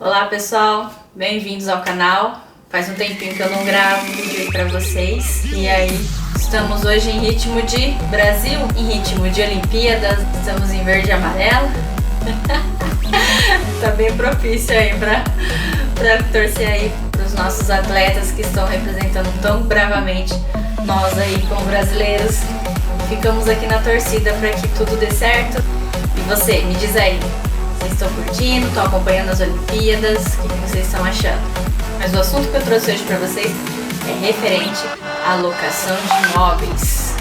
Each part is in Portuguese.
Olá pessoal, bem-vindos ao canal. Faz um tempinho que eu não gravo um vídeo aí pra vocês. E aí, estamos hoje em ritmo de Brasil, em ritmo de Olimpíadas. Estamos em verde e amarelo. Tá bem propício aí pra torcer aí pros nossos atletas que estão representando tão bravamente nós aí como brasileiros. Ficamos aqui na torcida para que tudo dê certo. E você, me diz aí, vocês estão curtindo, estão acompanhando as Olimpíadas, o que vocês estão achando? Mas o assunto que eu trouxe hoje para vocês é referente à locação de imóveis.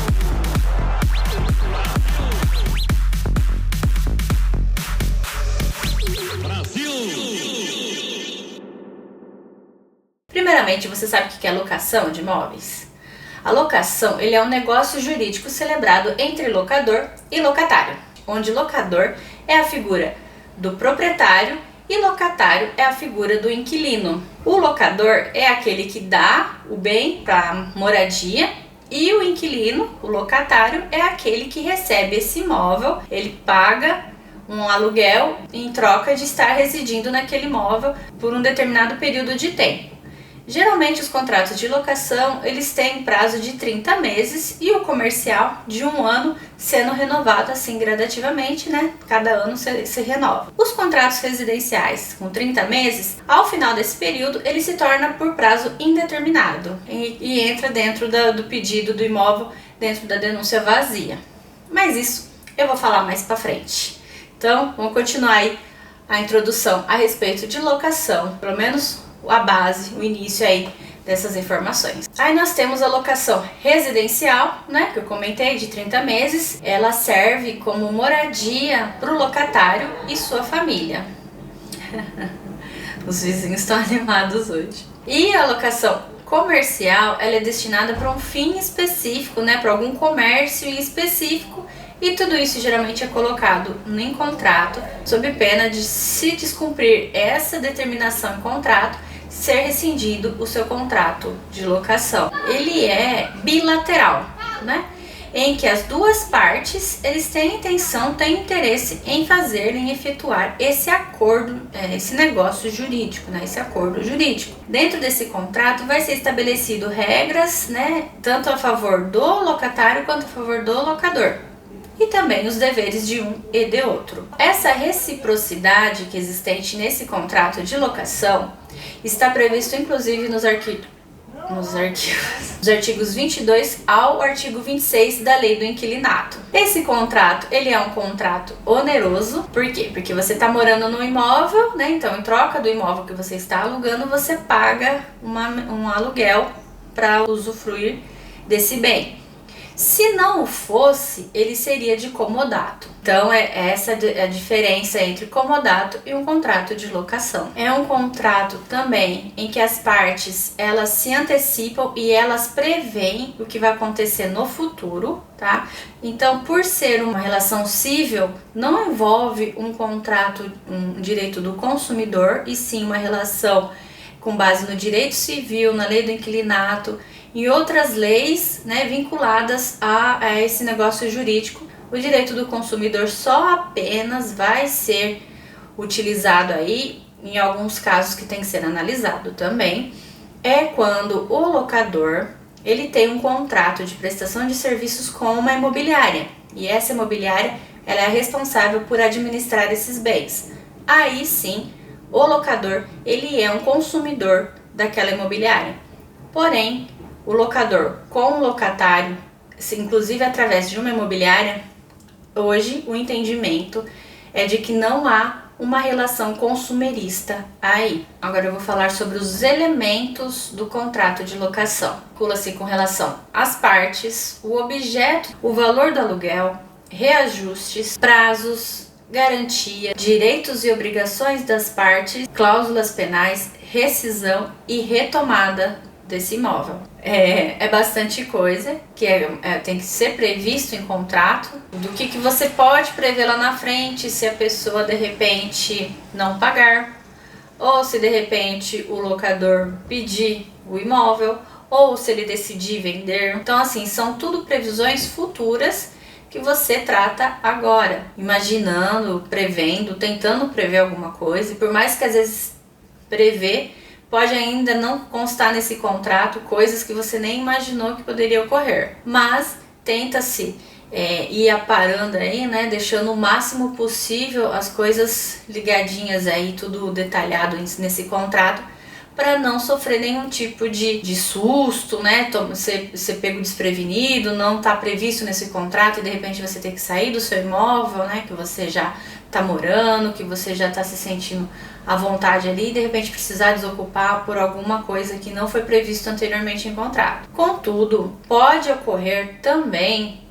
Primeiramente, você sabe o que é locação de imóveis? A locação, ele é um negócio jurídico celebrado entre locador e locatário, onde locador é a figura do proprietário e locatário é a figura do inquilino. O locador é aquele que dá o bem para moradia e o inquilino, o locatário, é aquele que recebe esse imóvel, ele paga um aluguel em troca de estar residindo naquele imóvel por um determinado período de tempo. Geralmente os contratos de locação, eles têm prazo de 30 meses e o comercial de 1 ano, sendo renovado assim gradativamente, né? Cada ano se renova. Os contratos residenciais com 30 meses, ao final desse período, ele se torna por prazo indeterminado e entra dentro do pedido do imóvel, dentro da denúncia vazia. Mas isso eu vou falar mais para frente. Então, vamos continuar aí a introdução a respeito de locação, pelo menos a base, o início aí dessas informações. Aí nós temos a locação residencial, né, que eu comentei, de 30 meses. Ela serve como moradia para o locatário e sua família. Os vizinhos estão animados hoje. E a locação comercial, ela é destinada para um fim específico, né, para algum comércio em específico. E tudo isso geralmente é colocado em contrato, sob pena de, se descumprir essa determinação em contrato, ser rescindido o seu contrato de locação. Ele é bilateral, né? Em que as duas partes eles têm intenção, têm interesse em fazer, em efetuar esse acordo, esse negócio jurídico, né? Esse acordo jurídico. Dentro desse contrato vai ser estabelecido regras, né? Tanto a favor do locatário quanto a favor do locador. E também os deveres de um e de outro. Essa reciprocidade que é existente nesse contrato de locação está previsto inclusive nos artigos 22 ao artigo 26 da Lei do Inquilinato. Esse contrato, ele é um contrato oneroso. Por quê? Porque você está morando no imóvel, né? Então, em troca do imóvel que você está alugando, você paga um aluguel para usufruir desse bem. Se não o fosse, ele seria de comodato. Então, essa a diferença entre comodato e um contrato de locação. É um contrato também em que as partes, elas se antecipam e elas preveem o que vai acontecer no futuro, tá? Então, por ser uma relação civil, não envolve um contrato, um direito do consumidor, e sim uma relação com base no direito civil, na lei do inquilinato, e outras leis, né, vinculadas a esse negócio jurídico. O direito do consumidor só apenas vai ser utilizado aí em alguns casos que tem que ser analisado também, é quando o locador ele tem um contrato de prestação de serviços com uma imobiliária, e essa imobiliária ela é responsável por administrar esses bens. Aí sim, o locador ele é um consumidor daquela imobiliária. Porém, o locador com o locatário, inclusive através de uma imobiliária, hoje o entendimento é de que não há uma relação consumerista aí. Agora eu vou falar sobre os elementos do contrato de locação. Calcula-se com relação às partes, o objeto, o valor do aluguel, reajustes, prazos, garantia, direitos e obrigações das partes, cláusulas penais, rescisão e retomada desse imóvel. É bastante coisa que tem que ser previsto em contrato, do que você pode prever lá na frente se a pessoa de repente não pagar, ou se de repente o locador pedir o imóvel, ou se ele decidir vender. Então assim, são tudo previsões futuras que você trata agora, imaginando, prevendo, tentando prever alguma coisa, e por mais que às vezes prevê, pode ainda não constar nesse contrato coisas que você nem imaginou que poderia ocorrer, mas tenta-se ir aparando aí, né, deixando o máximo possível as coisas ligadinhas aí, tudo detalhado nesse contrato, para não sofrer nenhum tipo de susto, né, ser pego desprevenido, não tá previsto nesse contrato e de repente você tem que sair do seu imóvel, né, que você já tá morando, que você já tá se sentindo à vontade ali e de repente precisar desocupar por alguma coisa que não foi previsto anteriormente em contrato. Contudo, pode ocorrer também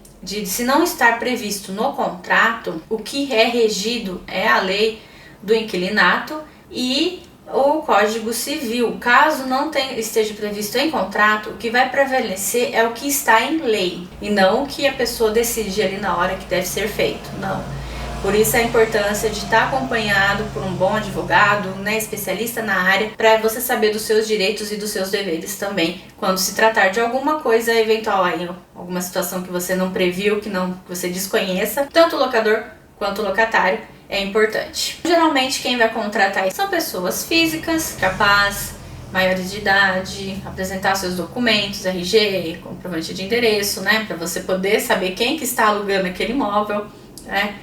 se não estar previsto no contrato, o que é regido é a lei do inquilinato e o Código Civil. Caso não esteja previsto em contrato, o que vai prevalecer é o que está em lei e não o que a pessoa decide ali na hora que deve ser feito, não. Por isso a importância de estar acompanhado por um bom advogado, né, especialista na área, para você saber dos seus direitos e dos seus deveres também, quando se tratar de alguma coisa eventual aí, alguma situação que você não previu, que você desconheça, tanto o locador quanto o locatário, é importante. Geralmente quem vai contratar são pessoas físicas, capazes, maiores de idade, apresentar seus documentos, RG, comprovante de endereço, né, para você poder saber quem que está alugando aquele imóvel, né.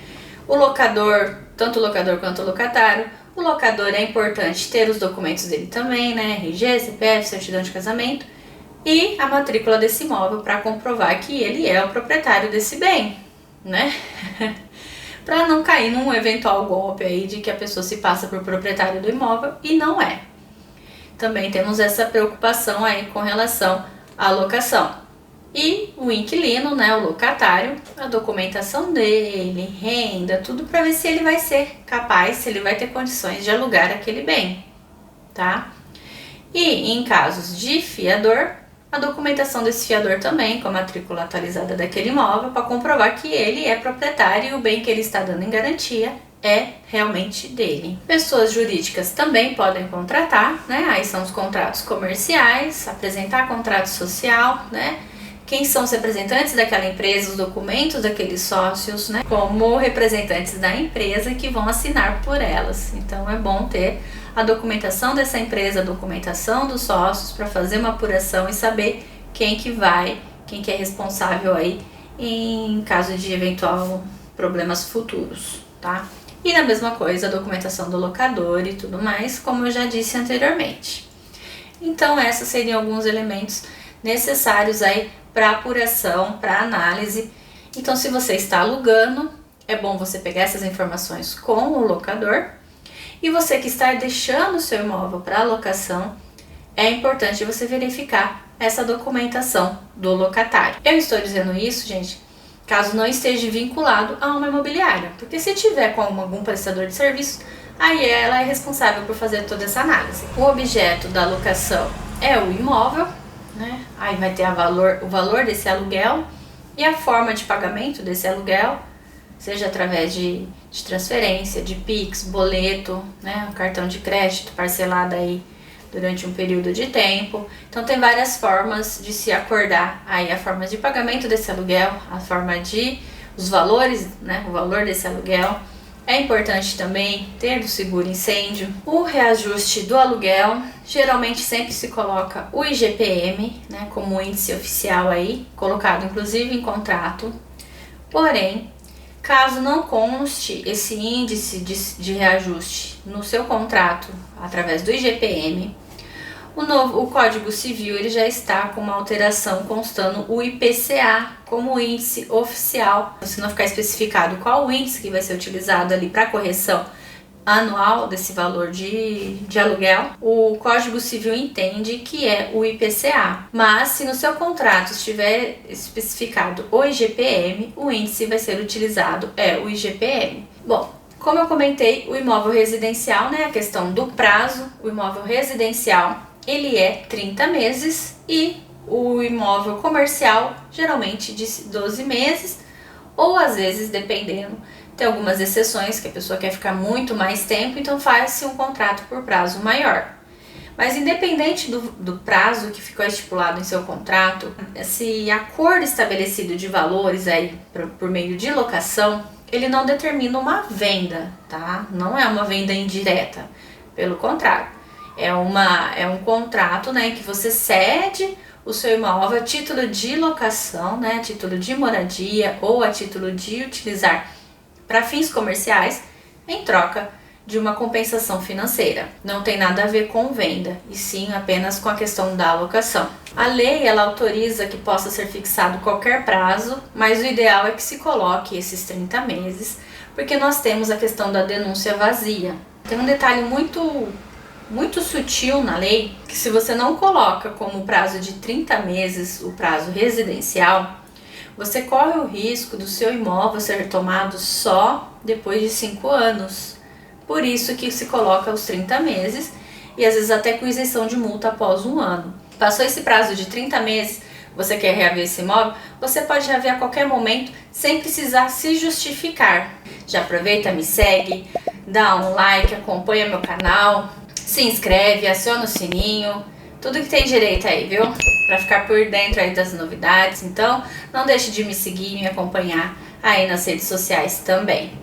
O locador, tanto o locador quanto o locatário. O locador é importante ter os documentos dele também, né? RG, CPF, certidão de casamento e a matrícula desse imóvel para comprovar que ele é o proprietário desse bem, né? Para não cair num eventual golpe aí de que a pessoa se passa por proprietário do imóvel e não é. Também temos essa preocupação aí com relação à locação. E o inquilino, né, o locatário, a documentação dele, renda, tudo para ver se ele vai ser capaz, se ele vai ter condições de alugar aquele bem, tá? E em casos de fiador, a documentação desse fiador também, com a matrícula atualizada daquele imóvel, para comprovar que ele é proprietário e o bem que ele está dando em garantia é realmente dele. Pessoas jurídicas também podem contratar, né? Aí são os contratos comerciais, apresentar contrato social, né? Quem são os representantes daquela empresa, os documentos daqueles sócios, né, como representantes da empresa que vão assinar por elas. Então é bom ter a documentação dessa empresa, a documentação dos sócios para fazer uma apuração e saber quem que é responsável aí em caso de eventual problemas futuros, tá? E na mesma coisa a documentação do locador e tudo mais, como eu já disse anteriormente. Então esses seriam alguns elementos necessários aí para apuração, para análise. Então, se você está alugando, é bom você pegar essas informações com o locador. E você que está deixando o seu imóvel para alocação, é importante você verificar essa documentação do locatário. Eu estou dizendo isso, gente, caso não esteja vinculado a uma imobiliária, porque se tiver com algum prestador de serviço, aí ela é responsável por fazer toda essa análise. O objeto da locação é o imóvel, né? Aí vai ter o valor desse aluguel e a forma de pagamento desse aluguel, seja através de transferência, de Pix, boleto, né? Um cartão de crédito parcelado aí durante um período de tempo. Então tem várias formas de se acordar aí a forma de pagamento desse aluguel, a forma os valores, né? O valor desse aluguel. É importante também ter o seguro incêndio, o reajuste do aluguel. Geralmente sempre se coloca o IGPM, né, como índice oficial aí, colocado inclusive em contrato. Porém, caso não conste esse índice de reajuste no seu contrato através do IGPM, o Código Civil ele já está com uma alteração constando o IPCA como índice oficial. Se não ficar especificado qual o índice que vai ser utilizado ali para correção anual desse valor de aluguel, o Código Civil entende que é o IPCA. Mas se no seu contrato estiver especificado o IGPM, o índice vai ser utilizado o IGPM. Bom, como eu comentei, o imóvel residencial, né, a questão do prazo, o imóvel residencial ele é 30 meses e o imóvel comercial geralmente de 12 meses ou às vezes, dependendo, tem algumas exceções que a pessoa quer ficar muito mais tempo, então faz-se um contrato por prazo maior. Mas independente do prazo que ficou estipulado em seu contrato, esse acordo estabelecido de valores aí por meio de locação, ele não determina uma venda, tá? Não é uma venda indireta, pelo contrário. É um contrato, né, que você cede o seu imóvel a título de locação, né, a título de moradia ou a título de utilizar para fins comerciais, em troca de uma compensação financeira. Não tem nada a ver com venda, e sim apenas com a questão da alocação. A lei, ela autoriza que possa ser fixado qualquer prazo, mas o ideal é que se coloque esses 30 meses, porque nós temos a questão da denúncia vazia. Tem um detalhe muito sutil na lei, que se você não coloca como prazo de 30 meses o prazo residencial, você corre o risco do seu imóvel ser tomado só depois de 5 anos. Por isso que se coloca os 30 meses e às vezes até com isenção de multa após 1 ano. Passou esse prazo de 30 meses, você quer reaver esse imóvel, você pode reaver a qualquer momento sem precisar se justificar. Já aproveita, me segue, dá um like, acompanha meu canal, se inscreve, aciona o sininho, tudo que tem direito aí, viu? Pra ficar por dentro aí das novidades. Então, não deixe de me seguir e me acompanhar aí nas redes sociais também.